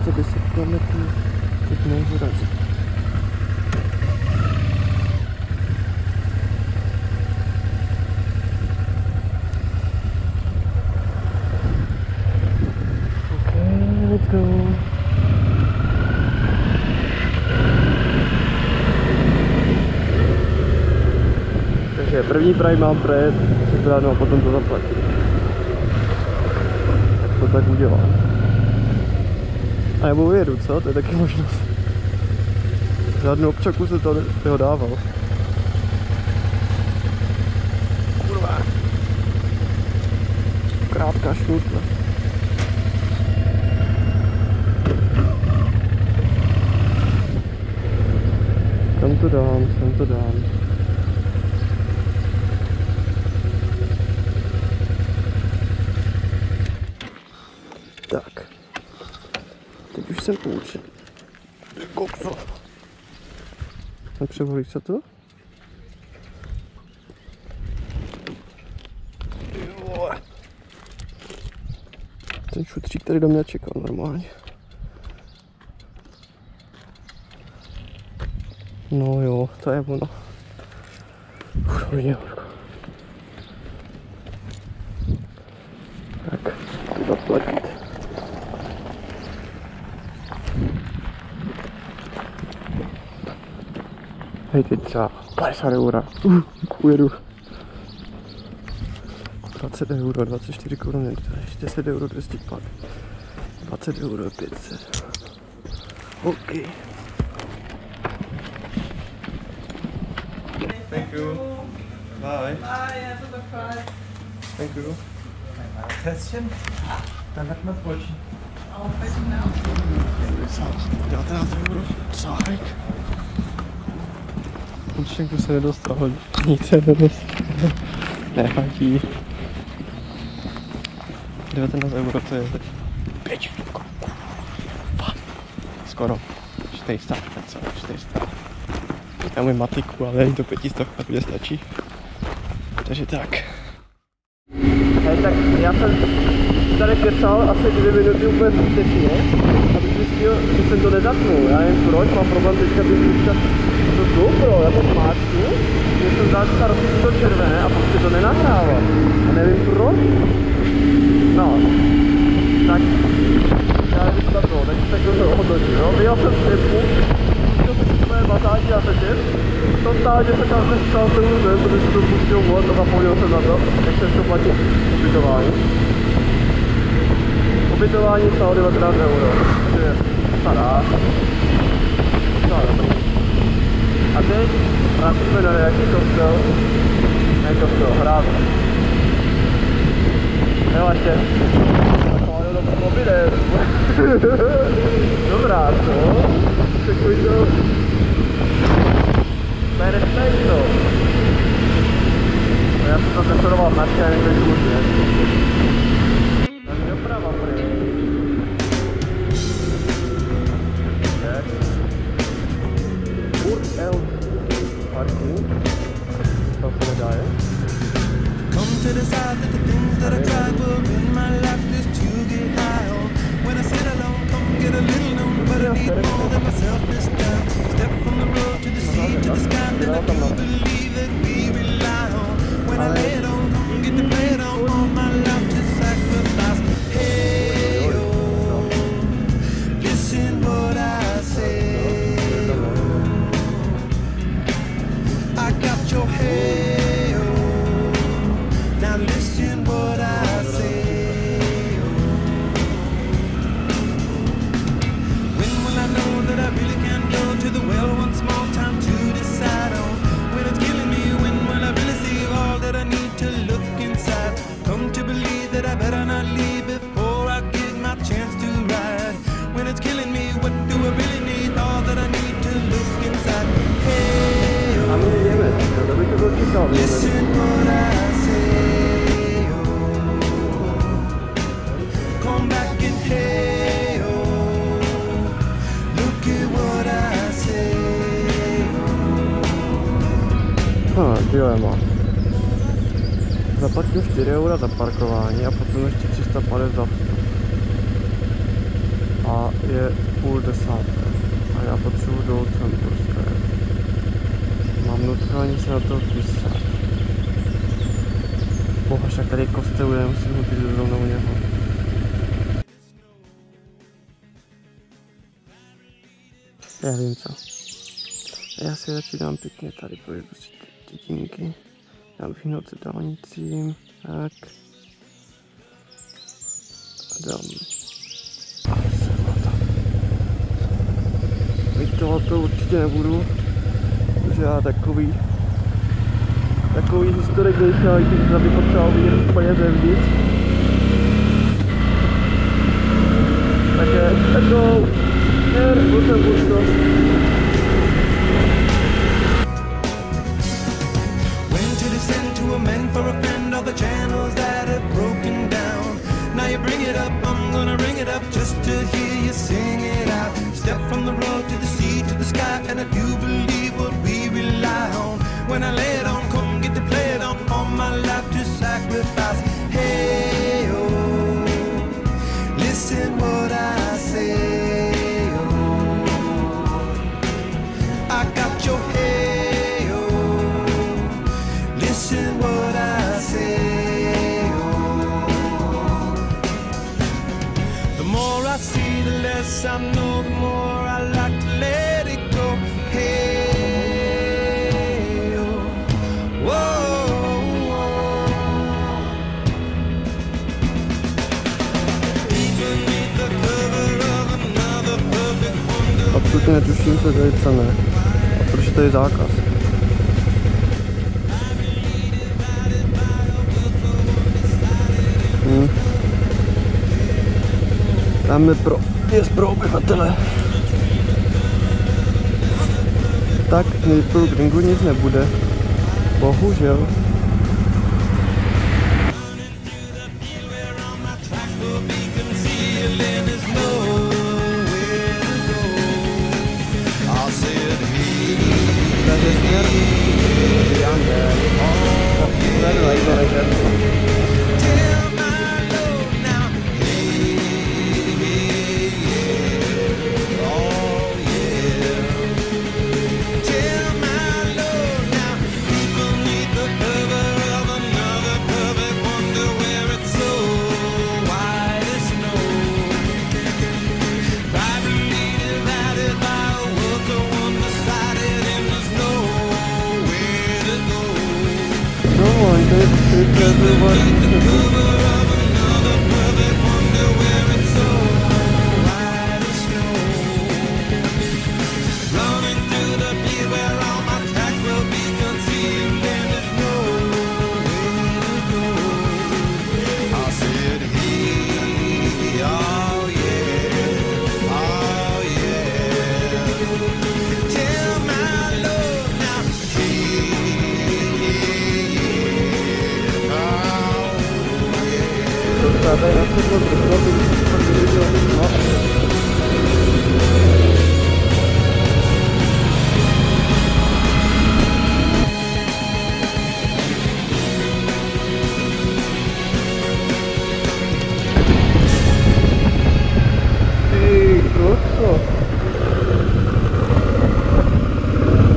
ještě 10 km teď nejvyrazí. Let's go. Takže první praví mám projet a potom to zaplatit. Tak to tak udělám. A nebo ujedu, co? To je taky možnost. Žádnou občaku se to dával. Kurva. Krátká šňůrka. Sem to dám. Tak. Teď už jsem poučený. Kopro. Nepřevolíš se to? Ten šutřík tady do mě čekal normálně. No jo, to je ono. Hodně horko. Tak, to zaplatit. Hej, teď třeba 50 eura. Ujedu. 20 euro, 24 koruny, 10 euro 205. 20 euro 500. OK. Thank you. Bye. Bye, have a good flight. Thank you. Einmal Tässchen, dann hat man Brötchen. Auf welchen Namen? 19 euro. Cárek. Účtenku se nedostal, nic se nedostal. Nevadí. 19 euro, to je 5 korun. Skoro 400, co? 400. Já můj matiku, ale není to 500, a to stačí. Takže tak. Hej, tak já jsem tady kecal asi 2 minuty úplně zbytečně, abych zjistil, že jsem to nezapnul. Já nevím proč, mám problém teďka vypustat to GoPro, já to zmáčknu, že jsem dal třeba rozsvítilo červené a pak se to nenahrává. A nevím proč. No, tak já nevím to, tak to hodnotím, jo. Vyjel jsem z tempu, pustil jsem si své bazáky na sečet. To stále, že se tam nestal celou den, protože jsem to pustil vod a zapomněl jsem na to, jak jsem to platil ubytování. Ubytování stalo 19 euro, takže je stará. No dobrý. A teď vracíme na nějaký kostel, ne kostel, hrad. Jo, ještě. Taková do mobilem. Dobrá, co? Takový to. Respekt to. Já jsem to tesoroval na čaj, než kurně. Tady doprava prý. Yes. Furt L parking. To se nedá, je? Come to decide that the things that I tried were in my life just to get high on. When I sit alone, come get a little known, but I need more than myself this time. Step from the road to the sea to the sky, then I do believe that we rely on. When I lay it on, come get the play it on, all my life to sacrifice. Hey, oh, listen what I say. I got your hey, oh, now listen what I say. To the well once more, time to decide on when it's killing me, when I really see all that I need to look inside. Come to believe that I better not leave before I get my chance to ride. When it's killing me, what do I really need? All that I need to look inside. Hey, oh, listen what I say. Oh, come back and hey, oh, look at what I. Dilema. Zaplatil 4 eura za parkování a potom ještě 350 za vstup. a je 9:30 a já potřebuji do centru dojet. Mám nutkání se na to vysát. Boha, však tady je kostel, já musím ho být zrovna u něho. Já vím co. Já si radši dám pěkně tady projedu si ty dětinky. Dám vyhnout se dálnicím, tak. A dám. Vytovat to určitě nebudu, protože já takový historik nejsem, když bych potřeboval vidět úplně zevnitř. Takže let's go! When to descend to amend for a friend all the channels that have broken down. Now you bring it up, I'm gonna ring it up just to hear you sing it out. Step from the road to the sea to the sky, and I do believe what we rely on. When I lay it on, come get to play it on, all my life to sacrifice. Hey oh, listen what I say. I got your hey oh, listen what I say oh. The more I see, the less I know, the more I like to let it go. Hey oh, whoa, whoa. Beneath the cover of another perfect wonder. Absolutně netuším, co je cené. A proč to je zákaz? Tam je pro obyvatele. Tak pro gringu nic nebude. Bohužel.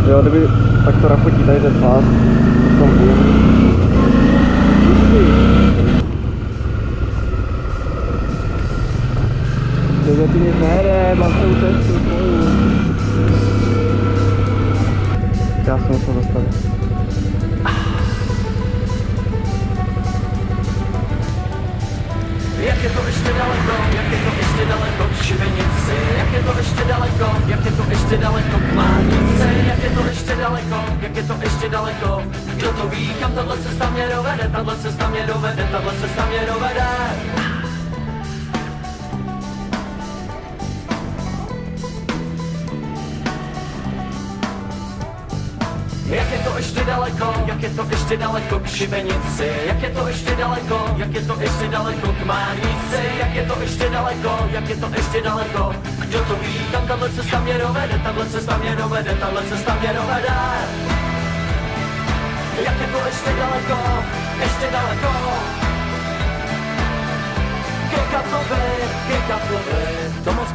Jo, kdyby tak to rafotí tady ten pás, v tom půl. Kdyby ty nic nejde, mám se utéct tu spoju. Já jsem musel zastavit. Jak je to ještě daleko, jak je to ještě daleko k Šibenici, jak je to ještě daleko, jak je to ještě daleko k Márnici, jak je to ještě daleko, jak je to ještě daleko, kdo to ví, kam tahle cesta mě dovede, tahle cesta mě dovede, tahle cesta mě dovede. Jak je to ještě daleko, jak je to ještě daleko k Šibenici, jak je to ještě daleko, jak je to ještě daleko k Márnici, jak je to ještě daleko, jak je to ještě daleko, kdo to ví, kam tahle cesta mě dovede, tahle cesta mě dovede, tahle cesta mě dovede. Jak je to ještě daleko, ke Karlovy, to moc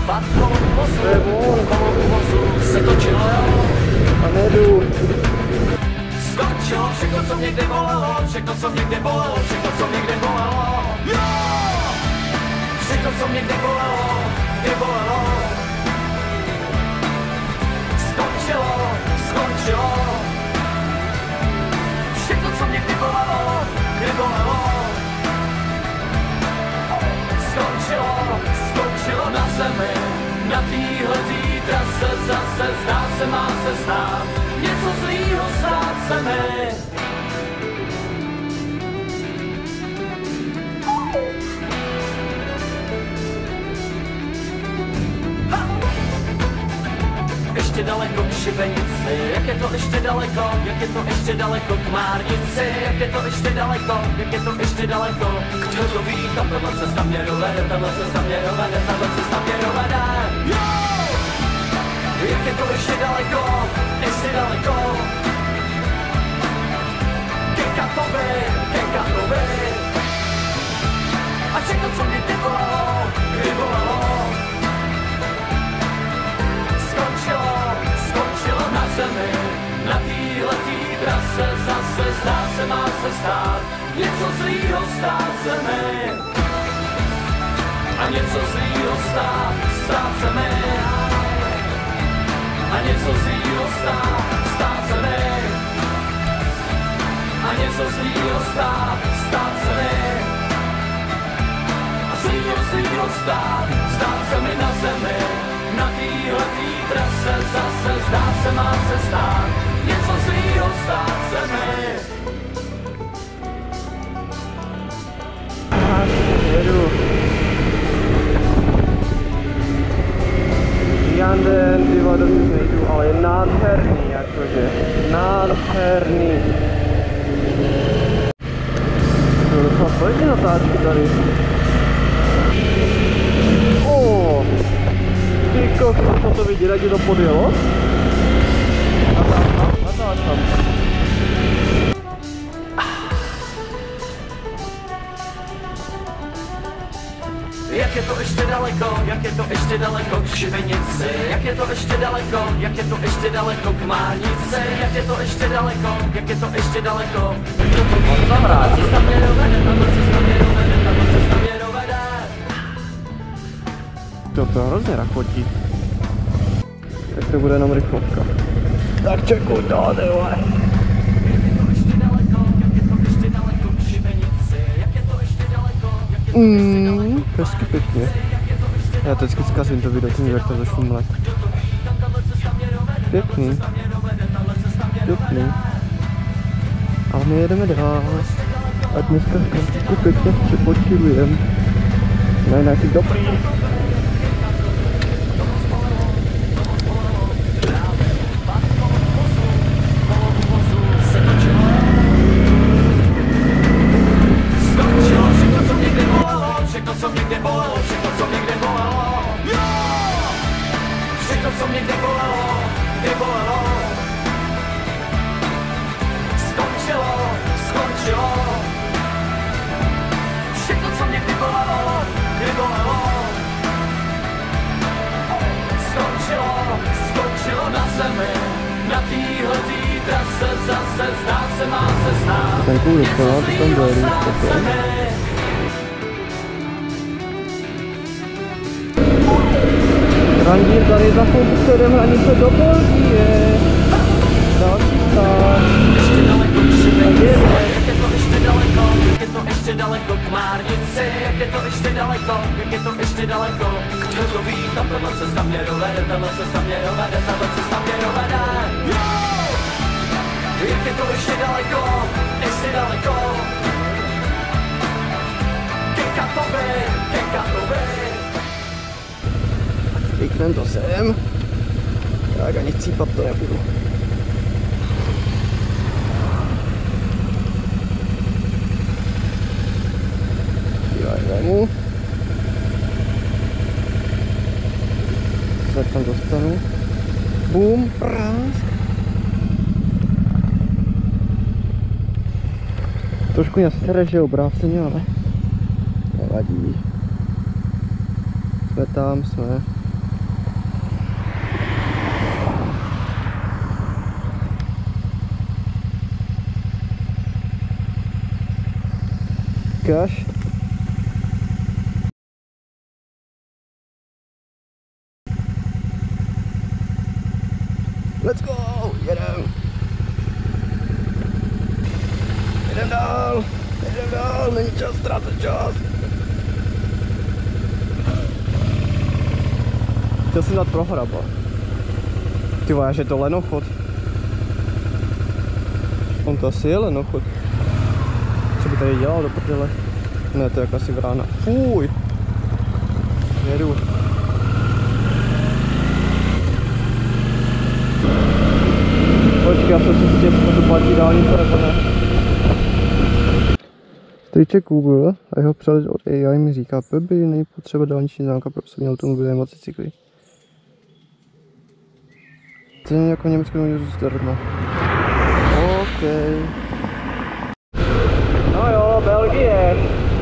Pad kolem vozu se točilo, A nedu. skočilo všechno, co mě kdy bolelo, všechno, co mě kdy bolelo, všechno, co mě kdy bolelo. Všechno, co mě kdy bolelo, kdy bolelo. Skončilo. Všechno, co mě kdy bolelo, kdy bolelo. Skončilo na zemi, na téhletý trase zase zdá se, má se stát něco zlýho, stát se mi. Ještě daleko k šibenici, jak je to ještě daleko, jak je to ještě daleko k Márnici, jak je to ještě daleko, jak je to ještě daleko. Kdo to ví, tam tahle cesta mě dovede, tahle cesta mě dovede, tahle cesta mě dovede. Jak je to ještě daleko, ke Katovi. A všechno, co mě kdy bolelo, skončilo na zemi, na téhletý trase zase zdá se, má se stát něco zlýho, stát se mi. A něco zlýho stát se mi. A něco zlýho stát se mi. A něco zlýho stát se mi. A zlýho stát se mi na zemi. Na téhletý trase zase zdá se, má se stát něco zlýho, stát se mi. Jedu. Janden, ty vado, nejdu, ale je nádherný, jakože. Nádherný. To docela pojďte natáčky tady. Ty kokos, co to vidět, jak je to podjelo? Natáčám. Jak je to ještě daleko, jak je to ještě daleko k šibenici, jak je to ještě daleko, jak je to ještě daleko k Márnici, jak je to ještě daleko, jak je to ještě daleko. Kdo to ví, tahle cesta mě dovede, tahle cesta mě dovede, tahle cesta mě dovede. To hrozně rachotí. Tak to bude jenom rychlovka. Tak čekuj to, vole. Hezky pěkně. Já to vždycky zkazím to video, tím jak to začnu mlet. Pěkný. Ale my jedeme dál. A dneska trošku pěkně připočilujeme. Na nějaký dobrý. Ten kůl docela, to tam bude líp potom. Randír tady za chvilku předem hranice do Belgie. Další stát. Jak je to ještě daleko, jak je to ještě daleko k Márnici, jak je to ještě daleko, jak je to ještě daleko. Kdo to ví, tam tahle cesta mě dovede, tahle cesta mě dovede, tahle cesta mě dovede. Jak je to ještě daleko, ke Katovi. Píknem to sem. Tak ani cípat to nebudu. Vemu. Se tam dostanu. Bum, prásk. Trošku mě sere, že obráceně, ale nevadí. Jsme tam, jsme. říkáš? Let's go! Jedem! Jedem dál, není čas ztrácet čas. Chtěl jsem dát prohraba. Ty vole, že je to lenochod. On to asi je lenochod. Co by tady dělal do prdele? Ne, to je jak asi vrána. Fuj! Jedu. Počkej, já jsem si zjistil, jestli to platí dálnice nebo ne. Triček Google a jeho přehled od AI mi říká, by není potřeba dálniční známka pro osobní automobily a motocykly. Stejně jako německou zdarma. OK. No jo, Belgie.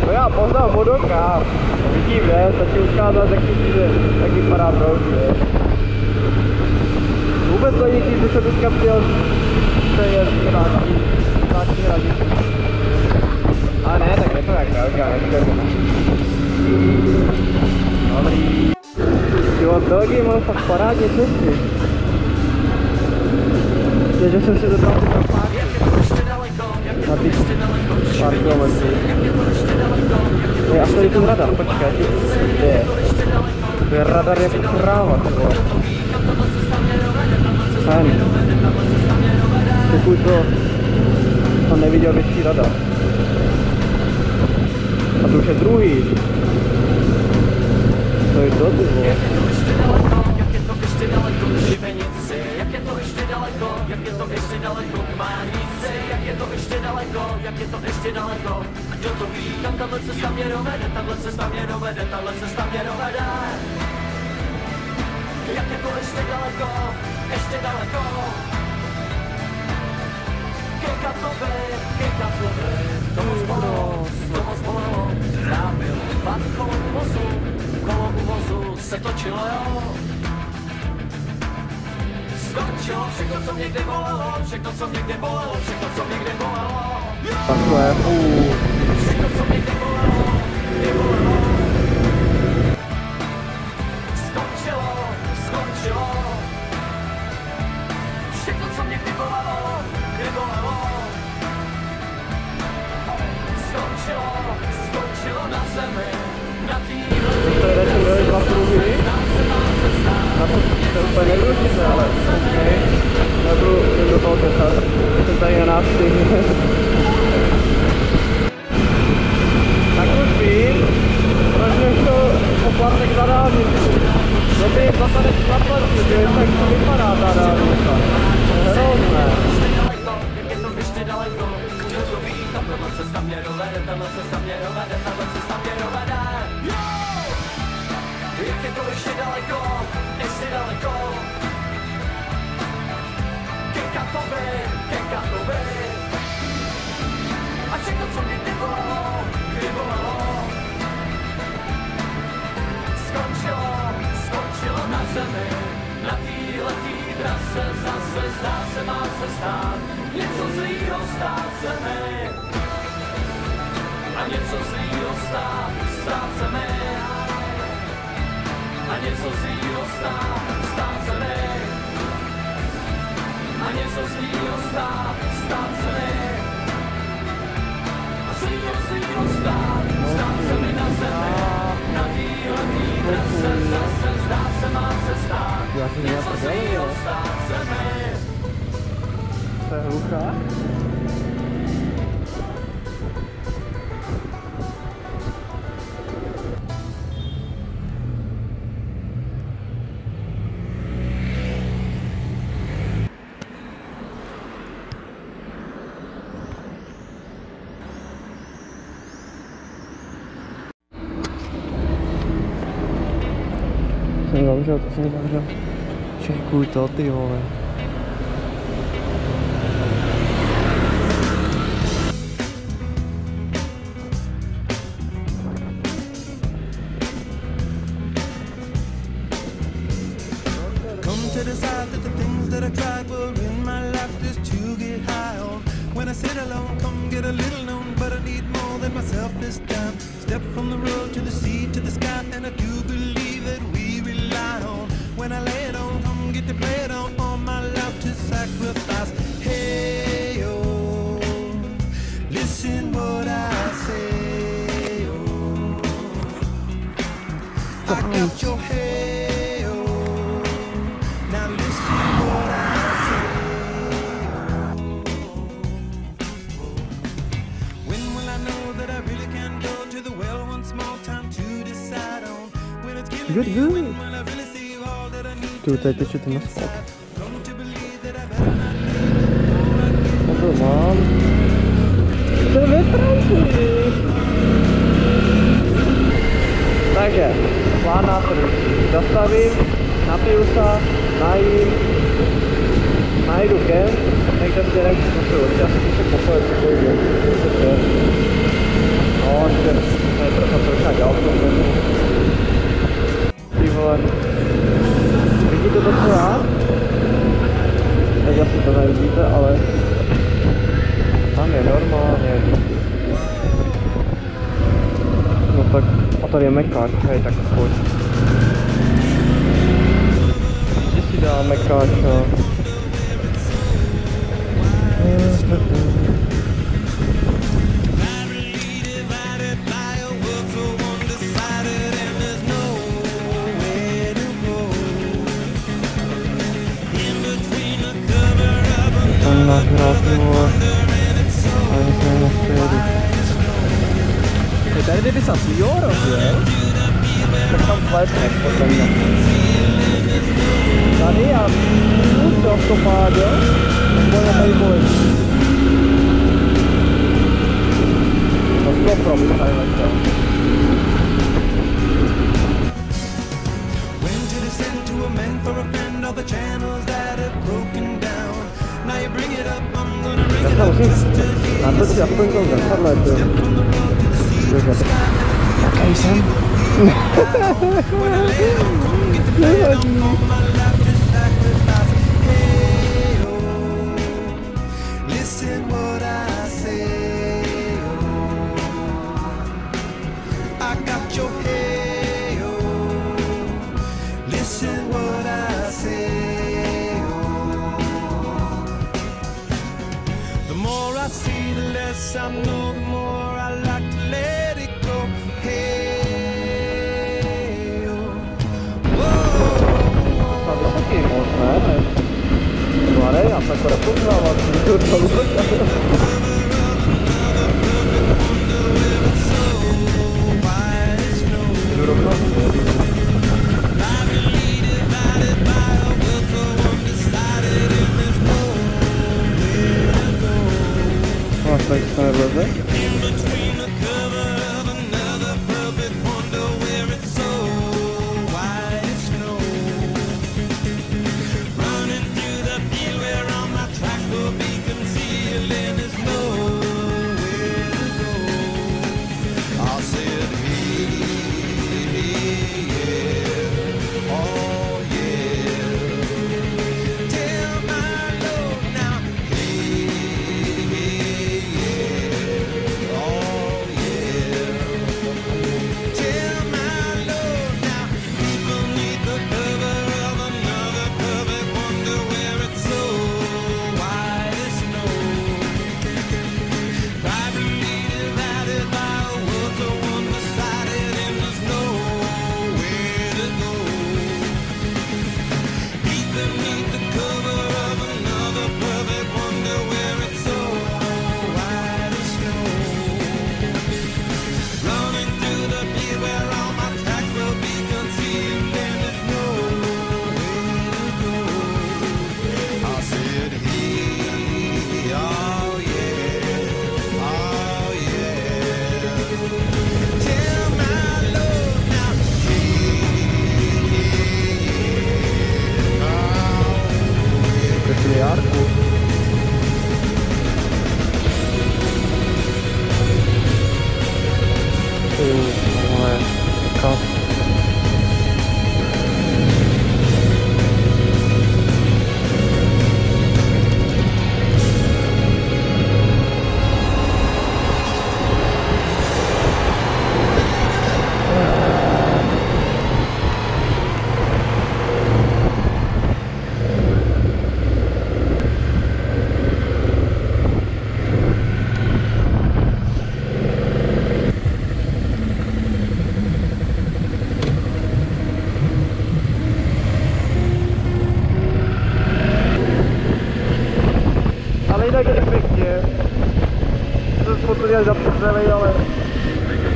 No já poznám vodoka. Vidím, ne? Stačí ukázat, jak vypadá Belgie. Vůbec to nikdy, když jsem teďka přijel, to je státní hranice. Ale ne, tak je to jak Belgia, dobrý. Jo, v Belgii mám fakt parádně cesty. Že jsem si dobral ty propáky. Na těch pár kilometrů. Je, a tady ten radar, počkej, je. To je radar jako kráva, ty vole. Fajn. Pokud to neviděl větší radar. A to už je druhý. To je to, ty vole. Jak je to ještě daleko, jak je to ještě daleko k Mánice, jak je to ještě daleko, jak je to ještě daleko. A kdo to ví, kam tahle cesta mě dovede, tahle cesta mě dovede, tahle cesta mě dovede. Jak je to ještě daleko, ke Katovi, to moc bolelo, trápil, pad kolo u vozu, se točilo, jo. Skončilo všechno, co mě kdy bolelo, všechno, co mě kdy bolelo, všechno, co mě kdy bolelo. Takhle, Všechno, co mě kdy bolelo, Skončilo. Všechno, co mě kdy bolelo, Skončilo na zemi, na týhle. to je radši dva pruhy. Na to je úplně nedůležité, ale okej. Nebudu do toho kecat. Jsem tady na návštěvě. Tak už vím, proč mě to poplatek za dálnici. Dobrý, zapadek zaplatit, že tak to vypadá ta dálnice. To je hrozné. Jak je to ještě daleko, kdo to ví, tahle cesta mě dovede, tahle cesta mě dovede, tahle cesta mě dovede. Jak je to ještě daleko, ke Katovi. A všechno, co mě kdy bolelo, skončilo na zemi, na téhletý trase zase zdá se má se stát, něco zlýho stát se mi. A něco zlýho stát se mi. A něco zlýho stát se mi. A něco zlýho stát se mi. A zlýho stát se mi na zemi. Na téhletý trase zase zdá se má se stát. Něco zlýho stát se mi. To je hluchá. To jsem zavřel. Čekuj to, ty vole. Come to decide that the things that I tried were in my life just to get high on. When I sit alone, come get a little known, but I need more than myself this Step from the road to the sea to the sky, and I do believe that we rely on. When I lay it on, come get to play it on. All my life to sacrifice. Hey, oh, listen what I say. Oh, I got your hey, oh, now listen what I say. When will I know that I really can go to the well one small time to decide on? When it's killing Good, me, good. when will I really see all that I need Ty, to tady teče ten asfalt. Don't you believe that I better not live? Dobrou mám. To je ve Francii. Takže, plán následující. Zastavím, napiju se, najím, najdu kemp, někde směrem k Kusu. Já si se pokoje, co pojde. No, že je trocha ďalko. Ty vole. Vidíte to, co já? Teď asi to nevidíte, ale tam je normálně. No tak, a tady je mekáč, hej, tak pojď. Kde si dá mekáč, no? Tam náš hrát, vole. Ani se nestředu. Tady kdyby se jo rozjel, Tak tam klesneš potom. Tady já buď to v topádě, nebo je tady bolestí. No to probíhají lehce. When to descend to a man for a friend, all the channels that have broken down. Now you bring it up, I'm gonna bring Já it se up musím just to hear you natočit aspoň to zrcadle, to je. from the road to the sea to the sky. Jaký jsem? When I lay it on, come get the play it on. All my life to sacrifice. Hey, oh, listen what I say. Oh, I got your hey, oh, listen what I say. Oh, the more I see, the less I know, the more I like to let it go. Hey, oh, whoa. Na vysoký možné, ne? No ale já se jako nepoznávat, to to jdu rovnou. No, tak se nevleze?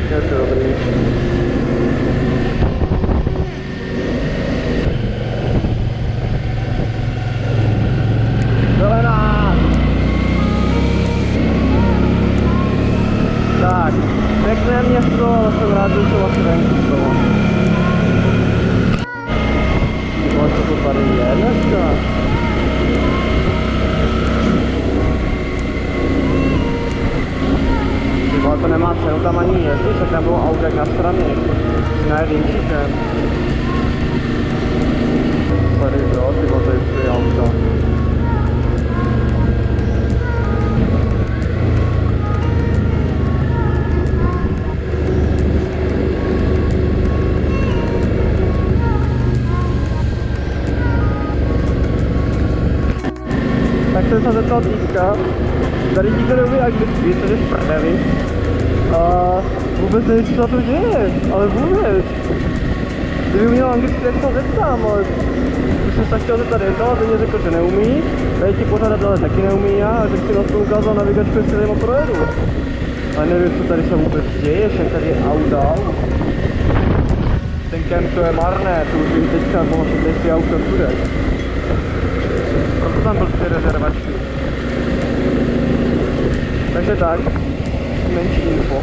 Je to dobrý. Zelená! Tak, pěkné město, ale jsem rád, že to asi venku z toho. Co to tady je dneska? Tyhle, to nemá cenu tam ani jezdit, tak tam bylo autek na straně. Na jedinčíkem. Tady jo, tyhle, to je auto. Tak jsem se zeptal týpka, tady díky neumí anglicky, což je v prdeli. A vůbec nevím, co to děje, ale vůbec. Kdyby uměl anglicky, tak to zeptám, ale když jsem se chtěl zeptat jedno a ten mě řekl, že neumí, tady ti pořádat, ale taky neumí já, a tak si na to ukázal navigačku, jestli tady projedu. Ale nevím, co tady se vůbec děje, však tady je auta. Ten kemp to je marné, to už vím teďka, mohl si teď si auto všude. Proto tam byl 3 rezervačky. Takže tak, menší info.